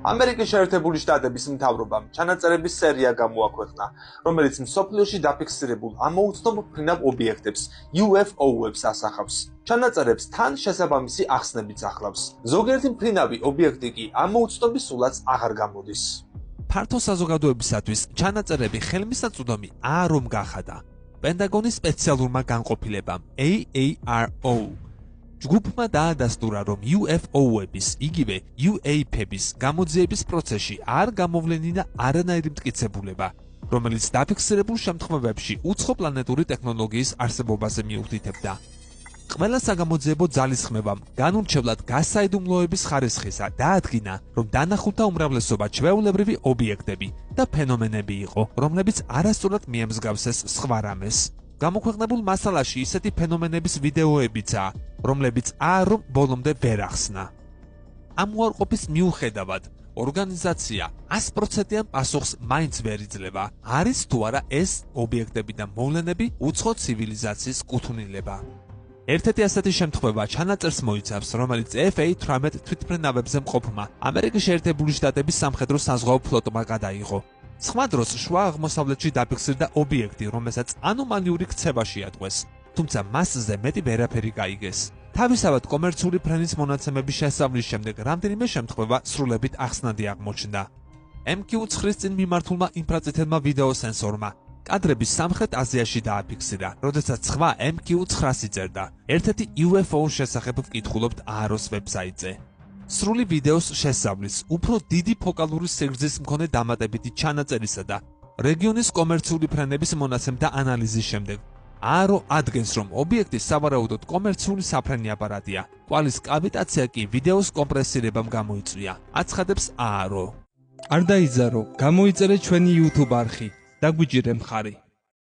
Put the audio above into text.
ამერიკის შეერთებული შტატების მთავრობამ ჩანაწერების სერია გამოაქვეყნა, რომელიც მსოფლიოში დაფიქსირებულ ამოუცნობ ფრინავ ობიექტებს UFO-ებს ასახავს. ჩანაწერებს თან შესაბამისი ახსნებიც ახლავს. ზოგიერთი ფრინავი ობიექტი კი ამოუცნობი სულაც აღარ გამოდის. ფართო საზოგადოებისათვის ჩანაწერები ხელმისაწვდომი არ გახადა. პენტაგონის სპეციალურმა განყოფილებამ AARO ჯგუფმა დაადასტურა, რომ UFO-ების, იგივე UAP-ების გამოძიების პროცესში არ გამოვლენინა არანაირი მტკიცებულება, რომელიც დაფიქსირებულ შემთხვევებში უცხოპლანეტური ტექნოლოგიის არსებობაზე მიუთითებდა. ყველა საგამოძიებო ძალისხმევამ განურჩევლად გასაიდუმლოების ხარისხისა დაადგინა, რომ დანახულთა უმრავლესობა ჩვეულებრივი ობიექტები და ფენომენები იყო, რომლებიც არასწორად მიემსგავსეს სხვა რამეს. გამოქვეყნებულ მასალაში ისეთი ფენომენების ვიდეოებიცაა, რომლებიც არ ბოლომდე ვერ ახსნა. ამ უარყოფის მიუხედავად, ორგანიზაცია 100%-იან პასუხს მაინც ვერ იძლევა, არის თუ არა ეს ობიექტები და მოვლენები უცხო ცივილიზაციის კუთვნილება. ერთ-ერთი ასეთი შემთხვევა ჩანაწერს მოიცავს, რომელიც F-18 თვითმფრინავებზე მყოფმა ამერიკის შეერთებული შტატების სამხედრო საზღვაო ფლოტმა გადაიღო. სხვა დროს შუა აღმოსავლეთში დაფიქსირდა ობიექტი, რომელსაც ანომალიური ქცევა შეატყვეს, თუმცა მასზე მეტი ვერაფერი გაიგეს. თავისავად კომერციული ფრენის მონაცემების შესწავლის შემდეგ რამდენიმე შემთხვევა სრულებით ახსნადი აღმოჩნდა. MQ-9-ის წინ მიმართულმა ინფრაწითელმა ვიდეოსენსორმა კადრების სამხრეთ აზიაში დააფიქსირა, როდესაც სხვა MQ-9-ს იწერდა. ერთ-ერთი UFO-ს შესახებ ვკითხულობთ ARO-ს ვებსაიტზე. სრული ვიდეოს შესწავლის, უფრო დიდი ფოკალური სიგრძის მქონე დამატებითი ჩანაწერისა და რეგიონის კომერციული ფრენების მონაცემთა ანალიზის შემდეგ ARO ადგენს, რომ ობიექტი სავარაუდოდ კომერციული საფრენი აპარატია. კვალის კავიტაცია კი ვიდეოს კომპრესირებამ გამოიწვია. აცხადებს ARO. არ დაიზარო, გამოიწერე ჩვენი YouTube არხი. დაგვიჭირე მხარი.